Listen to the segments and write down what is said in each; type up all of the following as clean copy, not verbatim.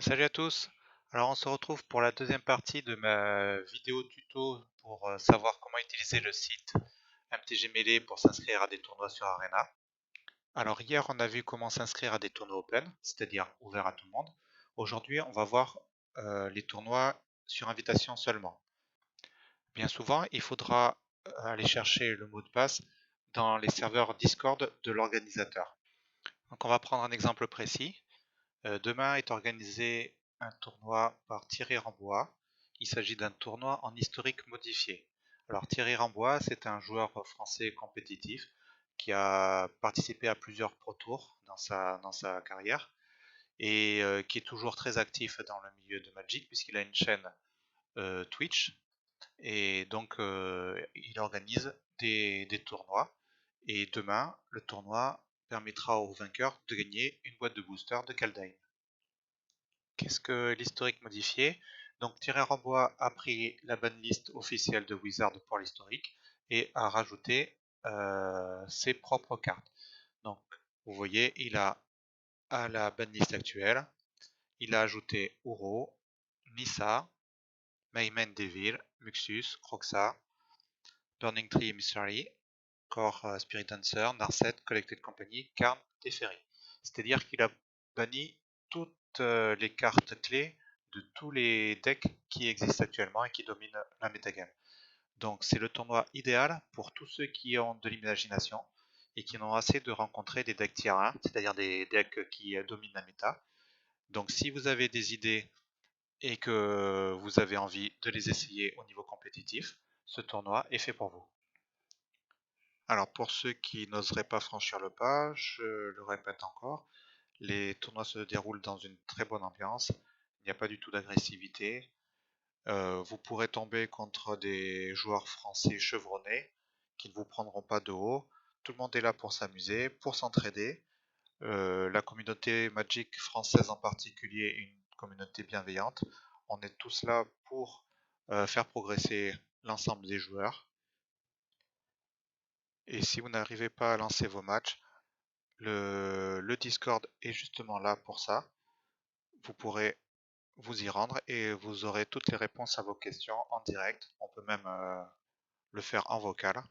Salut à tous! Alors on se retrouve pour la deuxième partie de ma vidéo tuto pour savoir comment utiliser le site MTG Melee pour s'inscrire à des tournois sur Arena. Alors hier on a vu comment s'inscrire à des tournois open, c'est-à-dire ouverts à tout le monde. Aujourd'hui on va voir les tournois sur invitation seulement. Bien souvent il faudra aller chercher le mot de passe dans les serveurs Discord de l'organisateur. Donc on va prendre un exemple précis. Demain est organisé un tournoi par Thierry Rambois. Il s'agit d'un tournoi en historique modifié. Alors Thierry Rambois, c'est un joueur français compétitif qui a participé à plusieurs Pro Tours dans sa carrière et qui est toujours très actif dans le milieu de Magic puisqu'il a une chaîne Twitch et donc il organise des tournois. Et demain, le tournoi permettra aux vainqueurs de gagner une boîte de booster de Kaldheim. Qu'est-ce que l'historique modifié? Donc Thierry Rambois a pris la banlist officielle de Wizard pour l'historique et a rajouté ses propres cartes. Donc vous voyez, il a à la banlist actuelle, il a ajouté Uro, Nissa, Mayhem Devil, Muxus, Croxa, Burning Tree Emissary, Core Spirit Dancer, Narset, Collected Company, Karn, Teferi. C'est-à-dire qu'il a banni toutes les cartes clés de tous les decks qui existent actuellement et qui dominent la metagame. Donc c'est le tournoi idéal pour tous ceux qui ont de l'imagination et qui en ont assez de rencontrer des decks tier 1, c'est-à-dire des decks qui dominent la méta. Donc si vous avez des idées et que vous avez envie de les essayer au niveau compétitif, ce tournoi est fait pour vous. Alors pour ceux qui n'oseraient pas franchir le pas, je le répète encore, les tournois se déroulent dans une très bonne ambiance, il n'y a pas du tout d'agressivité. Vous pourrez tomber contre des joueurs français chevronnés qui ne vous prendront pas de haut. Tout le monde est là pour s'amuser, pour s'entraider. La communauté Magic française en particulier est une communauté bienveillante. On est tous là pour faire progresser l'ensemble des joueurs. Et si vous n'arrivez pas à lancer vos matchs, le Discord est justement là pour ça. Vous pourrez vous y rendre et vous aurez toutes les réponses à vos questions en direct. On peut même le faire en vocal.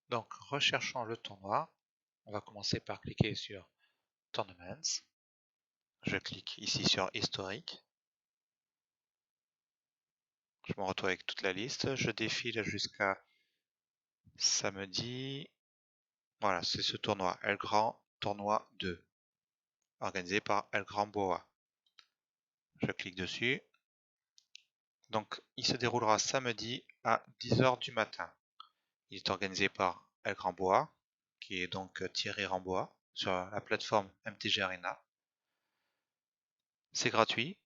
Donc recherchons le tournoi. On va commencer par cliquer sur Tournaments. Je clique ici sur Historique. Je me retrouve avec toute la liste. Je défile jusqu'à samedi. Voilà, c'est ce tournoi, El Grand Tournoi 2, organisé par El Grand Boa. Je clique dessus. Donc, il se déroulera samedi à 10h du matin. Il est organisé par El Grand Boa, qui est donc Thierry Rambois, sur la plateforme MTG Arena. C'est gratuit,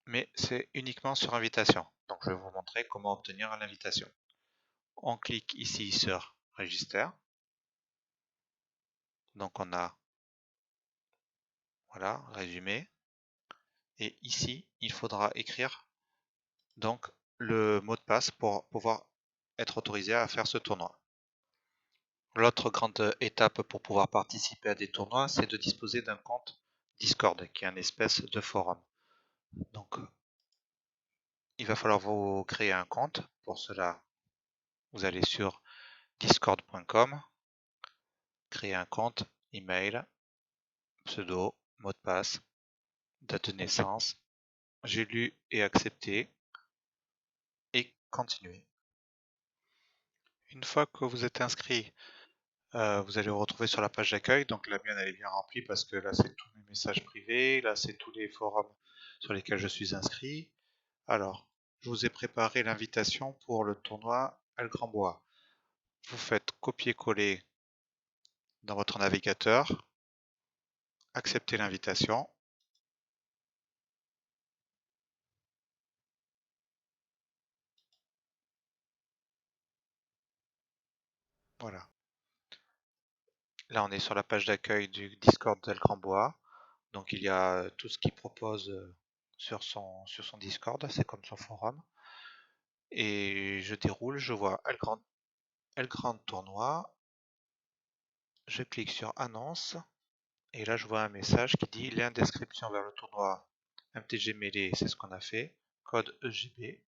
mais c'est uniquement sur invitation. Donc, je vais vous montrer comment obtenir l'invitation. On clique ici sur Register. Donc, on a, voilà, résumé. Et ici, il faudra écrire donc le mot de passe pour pouvoir être autorisé à faire ce tournoi. L'autre grande étape pour pouvoir participer à des tournois, c'est de disposer d'un compte Discord, qui est une espèce de forum. Donc, il va falloir vous créer un compte. Pour cela, vous allez sur discord.com, créer un compte, email, pseudo, mot de passe, date de naissance, j'ai lu et accepté, et continuer. Une fois que vous êtes inscrit, vous allez vous retrouver sur la page d'accueil. Donc la mienne elle est bien remplie parce que là c'est tous mes messages privés, là c'est tous les forums sur lesquels je suis inscrit. Alors, je vous ai préparé l'invitation pour le tournoi El Grand Bois. Vous faites copier-coller dans votre navigateur, acceptez l'invitation. Voilà. Là on est sur la page d'accueil du Discord d'El Grand Bois. Donc il y a tout ce qu'il propose sur son Discord, c'est comme son forum. Et je déroule, je vois El Grand Tournoi. Je clique sur Annonce Et là, je vois un message qui dit lien d'inscription vers le tournoi MTG Mêlée, c'est ce qu'on a fait. Code EGB.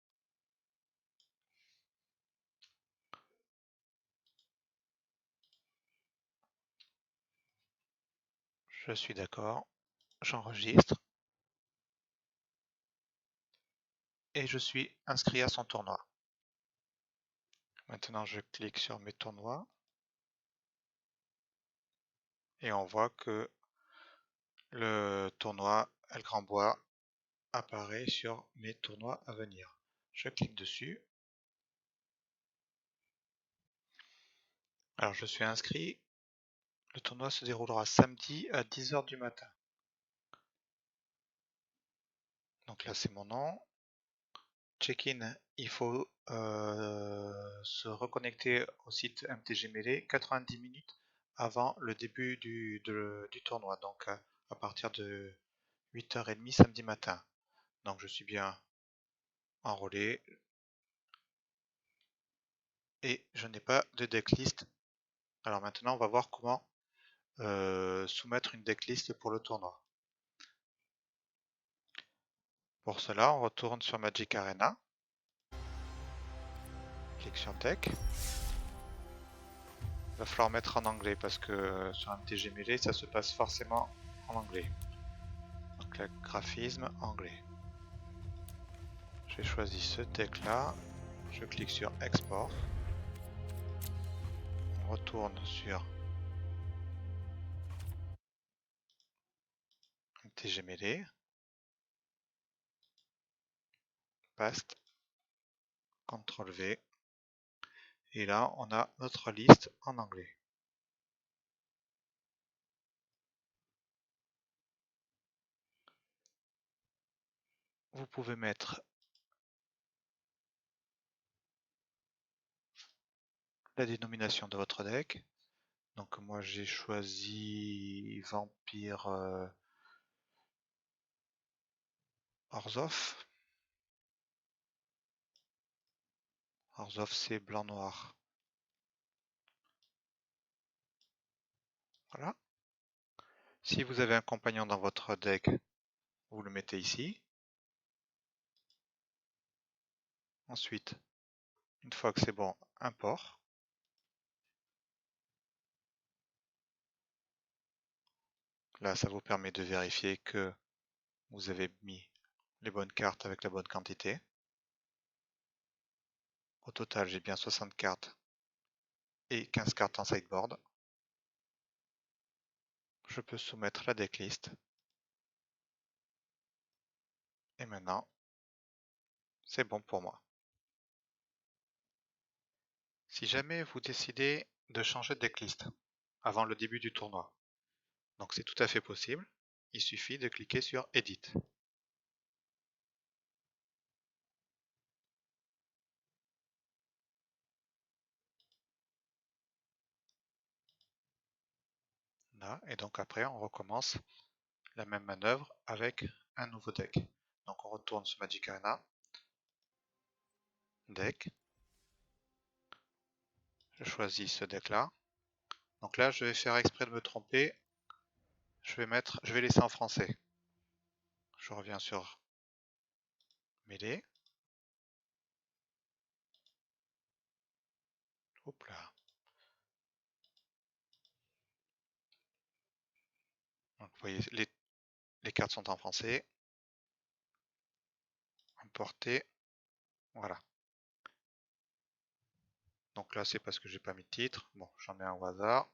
Je suis d'accord. J'enregistre. Et je suis inscrit à son tournoi. Maintenant, je clique sur mes tournois. Et on voit que le tournoi El Grand Bois apparaît sur mes tournois à venir. Je clique dessus. Alors je suis inscrit. Le tournoi se déroulera samedi à 10h du matin. Donc là c'est mon nom. Check-in, il faut se reconnecter au site MTG Mêlée 90 minutes avant le début du tournoi. Donc à partir de 8h30 samedi matin. Donc je suis bien enrôlé. Et je n'ai pas de decklist. Alors maintenant, on va voir comment soumettre une decklist pour le tournoi. Pour cela, on retourne sur Magic Arena. Clique sur Deck. Il va falloir mettre en anglais parce que sur un MTG Mêlée, ça se passe forcément en anglais. Donc le graphisme anglais. J'ai choisi ce deck là. Je clique sur Export. On retourne sur MTG Mêlée. Paste. CTRL V. Et là, on a notre liste en anglais. Vous pouvez mettre la dénomination de votre deck. Donc moi j'ai choisi Vampire Orzhov. Orzhov c'est blanc-noir. Voilà. Si vous avez un compagnon dans votre deck, vous le mettez ici. Ensuite, une fois que c'est bon, import. Là, ça vous permet de vérifier que vous avez mis les bonnes cartes avec la bonne quantité. Au total, j'ai bien 60 cartes et 15 cartes en sideboard. Je peux soumettre la decklist. Et maintenant, c'est bon pour moi. Si jamais vous décidez de changer de decklist avant le début du tournoi, donc c'est tout à fait possible, il suffit de cliquer sur Edit. Là, et donc après on recommence la même manœuvre avec un nouveau deck. Donc on retourne sur Magic Arena, deck, je choisis ce deck là. Donc là je vais faire exprès de me tromper, je vais laisser en français. Je reviens sur Mêlée. Hop là. Donc vous voyez les cartes sont en français. Importer. Voilà. Donc là c'est parce que j'ai pas mis de titre. Bon, j'en mets un au hasard.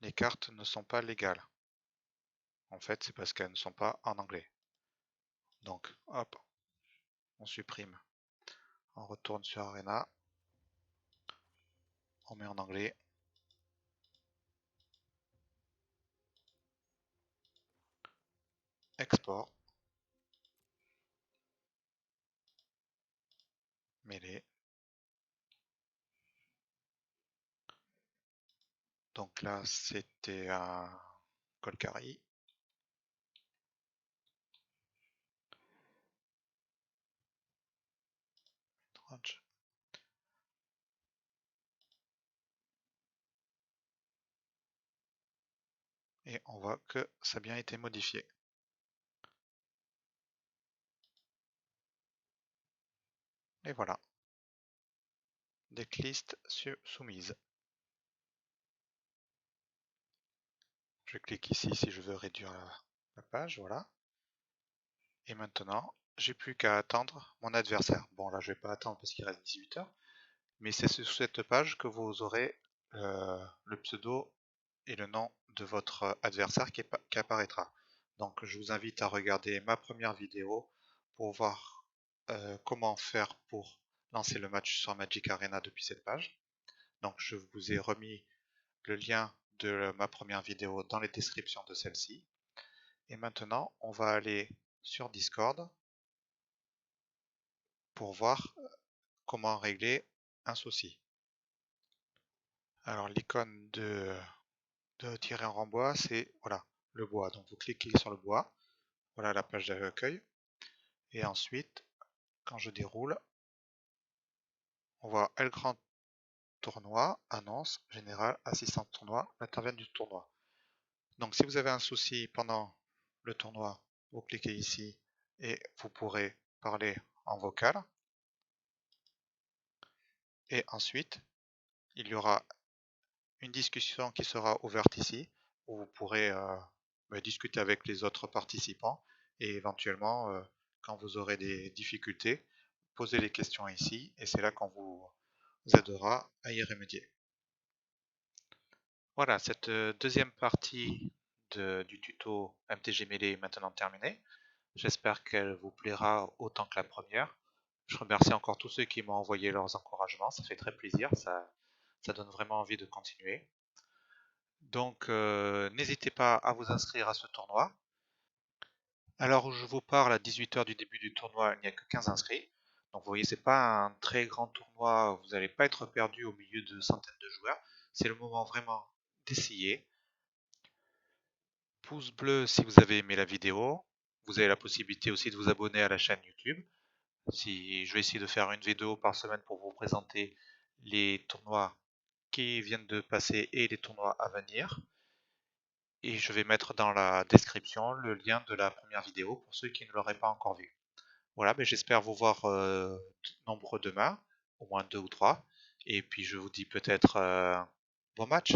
Les cartes ne sont pas légales. En fait, c'est parce qu'elles ne sont pas en anglais. Donc, hop, on supprime. On retourne sur Arena. On met en anglais. Export. Mêlée. Donc là, c'était un Golgari. Et on voit que ça a bien été modifié. Et voilà, decklist soumise. Je clique ici si je veux réduire la page, voilà. Et maintenant, j'ai plus qu'à attendre mon adversaire. Bon là je vais pas attendre parce qu'il reste 18 heures, mais c'est sur cette page que vous aurez le pseudo et le nom de votre adversaire qui apparaîtra. Donc je vous invite à regarder ma première vidéo pour voir comment faire pour lancer le match sur Magic Arena depuis cette page. Donc je vous ai remis le lien de ma première vidéo dans les descriptions de celle-ci. Et maintenant, on va aller sur Discord pour voir comment régler un souci. Alors l'icône de tirer en rembois, c'est voilà, le bois. Donc vous cliquez sur le bois, voilà la page d'accueil. Et ensuite, quand je déroule, on voit L grand tournoi, annonce, général, assistant de tournoi, l'intervention du tournoi. Donc si vous avez un souci pendant le tournoi, vous cliquez ici et vous pourrez parler en vocal. Et ensuite, il y aura une discussion qui sera ouverte ici, où vous pourrez discuter avec les autres participants et éventuellement, quand vous aurez des difficultés, poser les questions ici et c'est là qu'on vous aidera à y remédier. Voilà, cette deuxième partie du tuto MTG Melee est maintenant terminée. J'espère qu'elle vous plaira autant que la première. Je remercie encore tous ceux qui m'ont envoyé leurs encouragements, ça fait très plaisir, ça donne vraiment envie de continuer. Donc n'hésitez pas à vous inscrire à ce tournoi. Alors où je vous parle, à 18 h du début du tournoi, il n'y a que 15 inscrits. Donc vous voyez, c'est pas un très grand tournoi, vous n'allez pas être perdu au milieu de centaines de joueurs. C'est le moment vraiment d'essayer. Pouce bleu si vous avez aimé la vidéo. Vous avez la possibilité aussi de vous abonner à la chaîne YouTube. Je vais essayer de faire une vidéo par semaine pour vous présenter les tournois qui viennent de passer et les tournois à venir. Et je vais mettre dans la description le lien de la première vidéo pour ceux qui ne l'auraient pas encore vu. Voilà, mais j'espère vous voir nombreux demain, au moins 2 ou 3. Et puis je vous dis peut-être bon match.